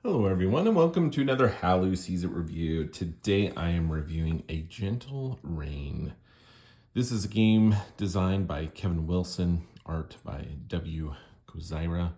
Hello everyone and welcome to another Halloween Season review. Today I am reviewing A Gentle Rain. This is a game designed by Kevin Wilson, art by W. Kozira,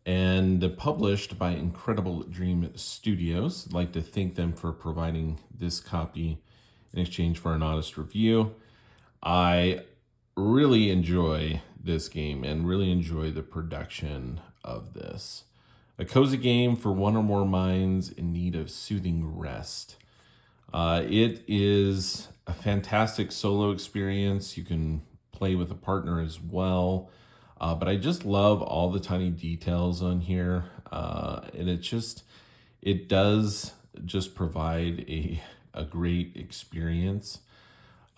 and published by Incredible Dream Studios. I'd like to thank them for providing this copy in exchange for an honest review. I really enjoy this game and really enjoy the production of this. A cozy game for one or more minds in need of soothing rest. It is a fantastic solo experience. You can play with a partner as well. But I just love all the tiny details on here. And it does just provide a great experience.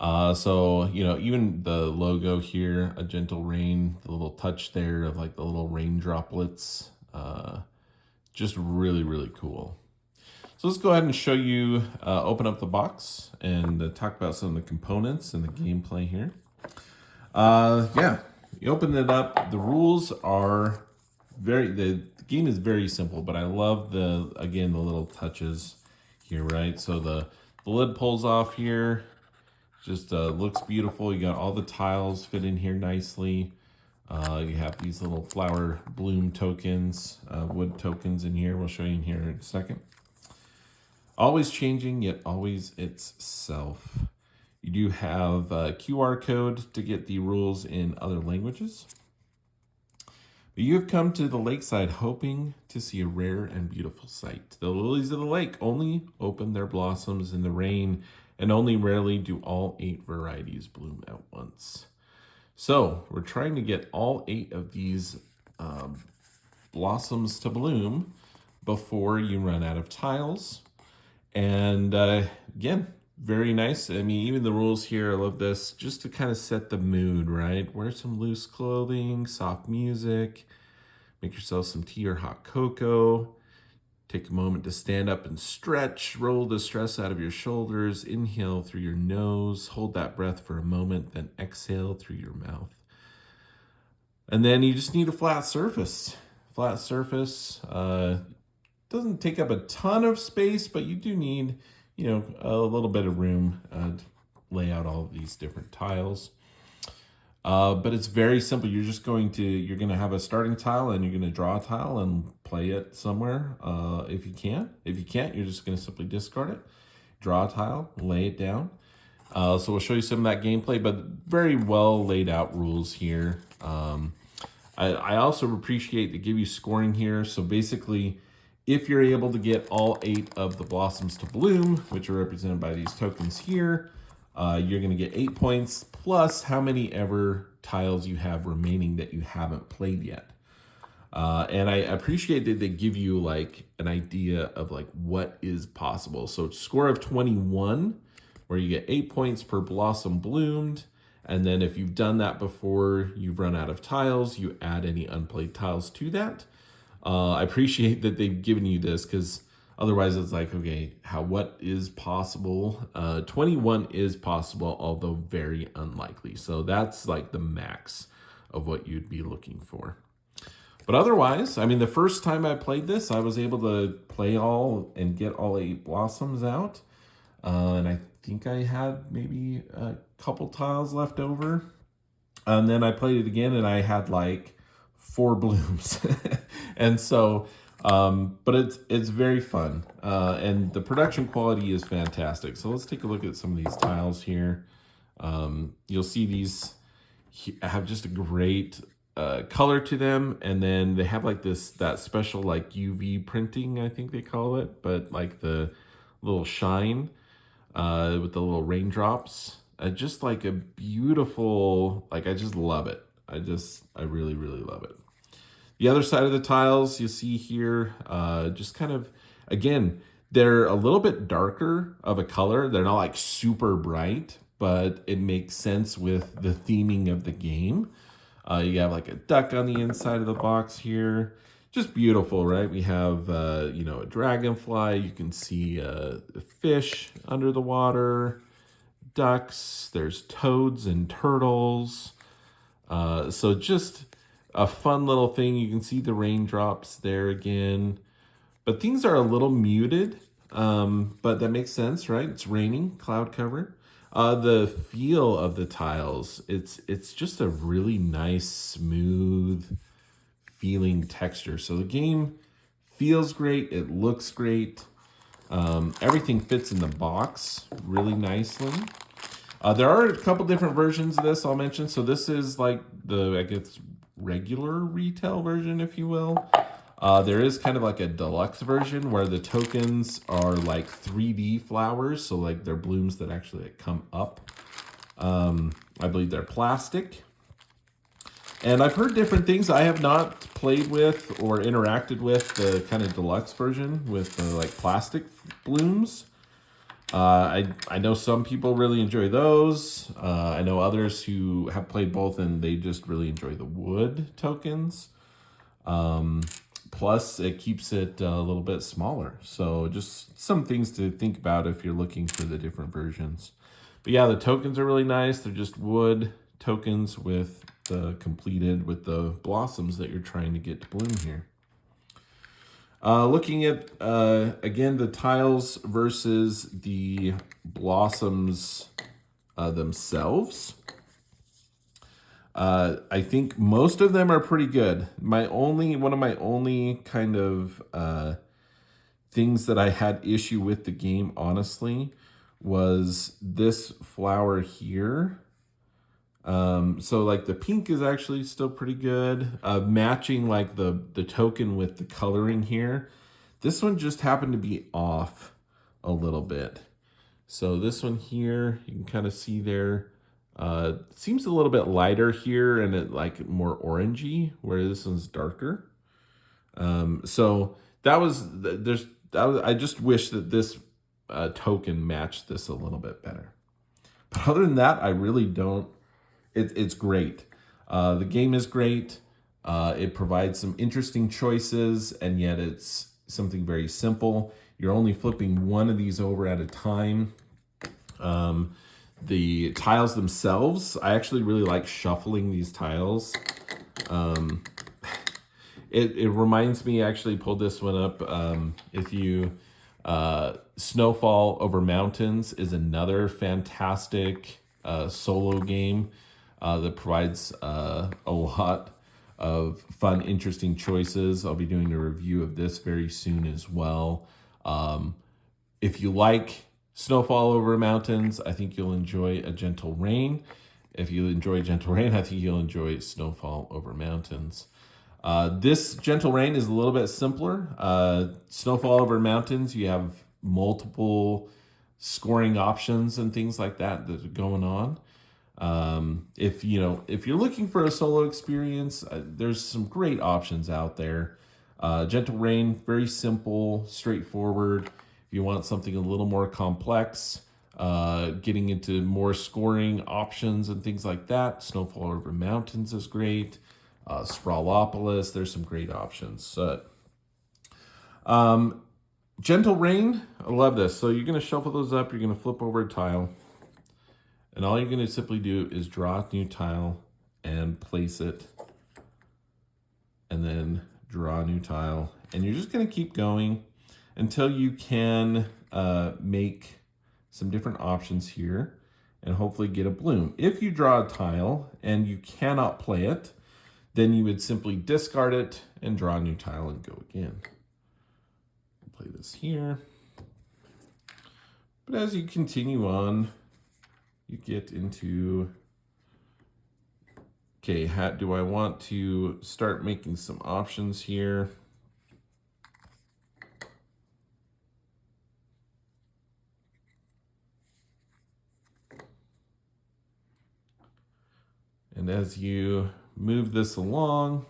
Even the logo here, A Gentle Rain, the little touch there of like the little rain droplets, just really, really cool. So let's go ahead and show you, open up the box and talk about some of the components and the gameplay here. You open it up. The rules are the game is very simple, but I love the little touches here, right? So the lid pulls off here. Just looks beautiful. You got all the tiles fit in here nicely. You have these little flower bloom tokens, wood tokens in here. We'll show you in here in a second. Always changing, yet always itself. You do have a QR code to get the rules in other languages. But you have come to the lakeside hoping to see a rare and beautiful sight. The lilies of the lake only open their blossoms in the rain, and only rarely do all 8 varieties bloom at once. So we're trying to get all 8 of these blossoms to bloom before you run out of tiles. And again, very nice. I mean, even the rules here, I love this, just to kind of set the mood, right? Wear some loose clothing, soft music, make yourself some tea or hot cocoa. Take a moment to stand up and stretch, roll the stress out of your shoulders, inhale through your nose, hold that breath for a moment, then exhale through your mouth. And then you just need a flat surface. Flat surface doesn't take up a ton of space, but you do need, a little bit of room to lay out all of these different tiles. But it's very simple. You're going to have a starting tile and you're going to draw a tile and play it somewhere if you can. If you can't, you're just going to simply discard it, draw a tile, lay it down. So we'll show you some of that gameplay, but very well laid out rules here. I also appreciate they give you scoring here. So basically, if you're able to get all 8 of the blossoms to bloom, which are represented by these tokens here, you're going to get 8 points plus how many ever tiles you have remaining that you haven't played yet. And I appreciate that they give you like an idea of like what is possible. So score of 21, where you get 8 points per blossom bloomed. And then if you've done that before you've run out of tiles, you add any unplayed tiles to that. I appreciate that they've given you this because otherwise it's like, okay, what is possible? 21 is possible, although very unlikely. So that's like the max of what you'd be looking for. But otherwise, I mean, the first time I played this, I was able to play all and get all 8 blossoms out. And I think I had maybe a couple tiles left over. And then I played it again and I had like 4 blooms. And so, but it's very fun. And the production quality is fantastic. So let's take a look at some of these tiles here. You'll see these have just a great color to them. And then they have like that special like UV printing, I think they call it, but like the little shine with the little raindrops. Just like a beautiful, like I just love it. I really, really love it. The other side of the tiles you see here, just kind of, again, they're a little bit darker of a color. They're not like super bright, but it makes sense with the theming of the game. You have like a duck on the inside of the box here. Just beautiful, right? We have, a dragonfly. You can see a fish under the water, ducks. There's toads and turtles. So just a fun little thing. You can see the raindrops there again. But things are a little muted, but that makes sense, right? It's raining, cloud cover. The feel of the tiles, it's just a really nice, smooth feeling texture. So the game feels great. It looks great. Everything fits in the box really nicely. There are a couple different versions of this I'll mention. So this is like the, I guess, regular retail version, if you will. There is kind of like a deluxe version where the tokens are like 3D flowers. So like they're blooms that actually like come up. I believe they're plastic. And I've heard different things. I have not played with or interacted with the kind of deluxe version with the like plastic blooms. I know some people really enjoy those. I know others who have played both and they just really enjoy the wood tokens. Plus, it keeps it a little bit smaller. So just some things to think about if you're looking for the different versions. But yeah, the tokens are really nice. They're just wood tokens with the completed with the blossoms that you're trying to get to bloom here. Looking at, again, the tiles versus the blossoms themselves. I think most of them are pretty good. One of my only kind of things that I had issue with the game, honestly, was this flower here. So like the pink is actually still pretty good. Matching like the token with the coloring here. This one just happened to be off a little bit. So this one here, you can kind of see there, seems a little bit lighter here and it like more orangey, where this one's darker. So that was, I just wish that this token matched this a little bit better. But other than that, I really don't. It's great. The game is great. It provides some interesting choices, and yet it's something very simple. You're only flipping one of these over at a time. The tiles themselves, I actually really like shuffling these tiles. It reminds me, I actually pulled this one up. If you, Snowfall Over Mountains is another fantastic solo game that provides a lot of fun, interesting choices. I'll be doing a review of this very soon as well. If you like Snowfall Over Mountains, I think you'll enjoy A Gentle Rain. If you enjoy Gentle Rain, I think you'll enjoy Snowfall Over Mountains. This Gentle Rain is a little bit simpler. Snowfall Over Mountains, you have multiple scoring options and things like that that are going on. If you're looking for a solo experience, there's some great options out there. Gentle Rain, very simple, straightforward. If you want something a little more complex, getting into more scoring options and things like that, Snowfall Over Mountains is great. Sprawlopolis, there's some great options. Gentle Rain, I love this. So you're going to shuffle those up, you're going to flip over a tile. And all you're going to simply do is draw a new tile and place it. And then draw a new tile. And you're just going to keep going until you can make some different options here and hopefully get a bloom. If you draw a tile and you cannot play it, then you would simply discard it and draw a new tile and go again. Play this here. But as you continue on, you get into, okay, do I want to start making some options here? And as you move this along,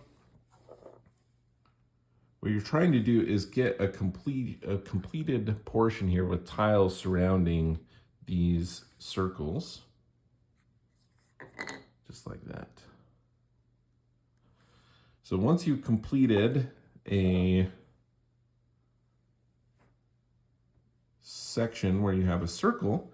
what you're trying to do is get a completed portion here with tiles surrounding these circles, just like that. So once you've completed a section where you have a circle,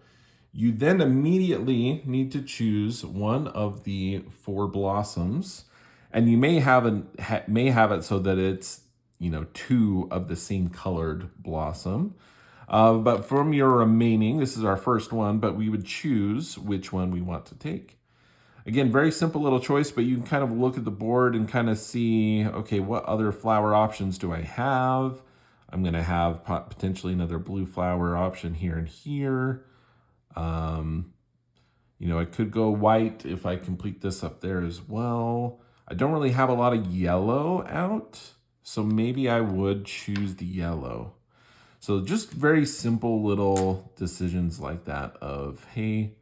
you then immediately need to choose one of the 4 blossoms, and you may have it so that it's, two of the same colored blossom. But from your remaining, this is our first one, but we would choose which one we want to take. Again, very simple little choice, but you can kind of look at the board and kind of see, okay, what other flower options do I have? I'm going to have potentially another blue flower option here and here. I could go white if I complete this up there as well. I don't really have a lot of yellow out, so maybe I would choose the yellow. So just very simple little decisions like that of, hey,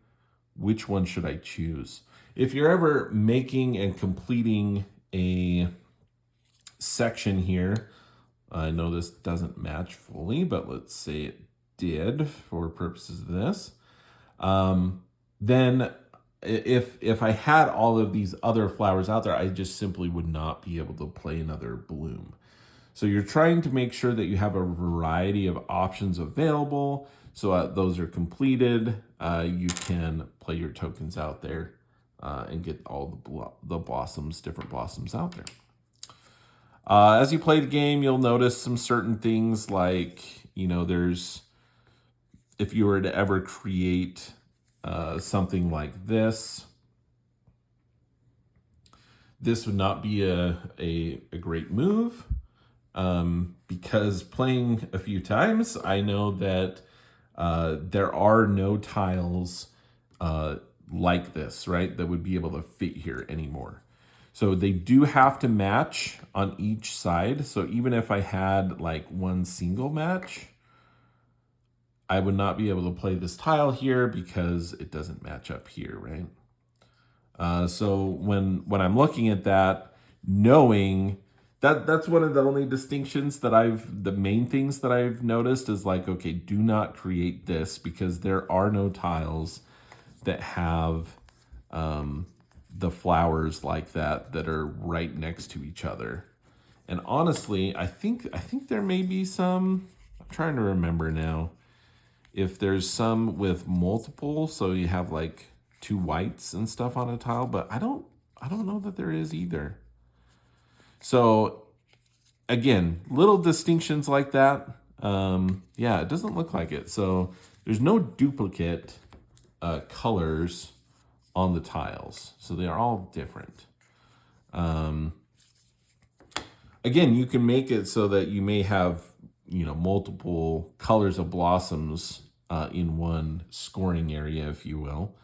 which one should I choose? If you're ever making and completing a section here, I know this doesn't match fully, but let's say it did for purposes of this. Then if I had all of these other flowers out there, I just simply would not be able to play another bloom. So you're trying to make sure that you have a variety of options available. So those are completed. You can play your tokens out there and get all the blossoms, different blossoms out there. As you play the game, you'll notice some certain things like, there's, if you were to ever create something like this would not be a great move. Because playing a few times, I know that there are no tiles like this, right, that would be able to fit here anymore. So they do have to match on each side. So even if I had like one single match, I would not be able to play this tile here because it doesn't match up here, right? So when I'm looking at that, knowing that's one of the only distinctions that the main things that I've noticed is like, okay, do not create this because there are no tiles that have the flowers like that are right next to each other. And honestly, I think there may be some, I'm trying to remember now, if there's some with multiple, so you have like two whites and stuff on a tile, but I don't know that there is either. So again, little distinctions like that. Yeah, it doesn't look like it. So there's no duplicate colors on the tiles. So they are all different. Again, you can make it so that you may have, multiple colors of blossoms in one scoring area, if you will.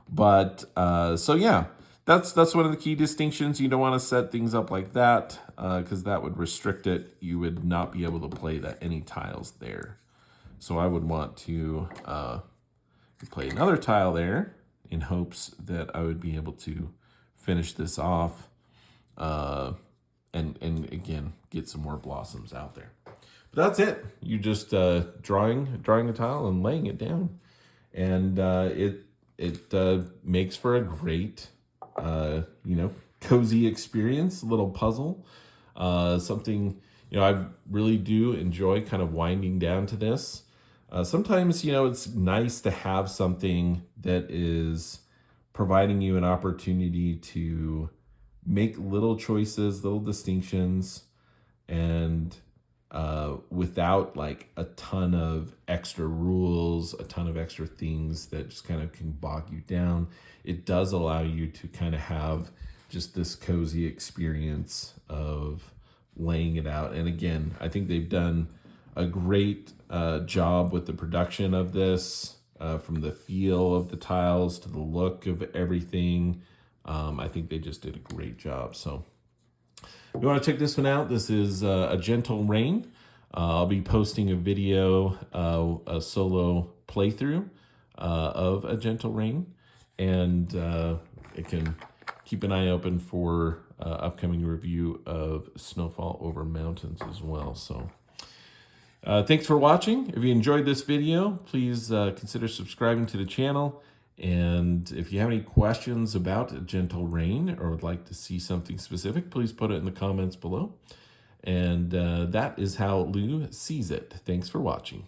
But so yeah, that's one of the key distinctions. You don't want to set things up like that because that would restrict it. You would not be able to play any tiles there. So I would want to play another tile there in hopes that I would be able to finish this off and again, get some more blossoms out there. But that's it. You just drawing a tile and laying it down. And it makes for a great, cozy experience, little puzzle. Something, I really do enjoy kind of winding down to this. Sometimes, it's nice to have something that is providing you an opportunity to make little choices, little distinctions, and without like a ton of extra rules, a ton of extra things that just kind of can bog you down. It does allow you to kind of have just this cozy experience of laying it out. And again, I think they've done a great job with the production of this, from the feel of the tiles to the look of everything. I think they just did a great job. So if you want to check this one out, this is A Gentle Rain. I'll be posting a video, a solo playthrough of A Gentle Rain. And it can keep an eye open for upcoming review of Snowfall Over Mountains as well. So thanks for watching. If you enjoyed this video, please consider subscribing to the channel. And if you have any questions about A Gentle Rain or would like to see something specific, please put it in the comments below. And that is how Lou sees it. Thanks for watching.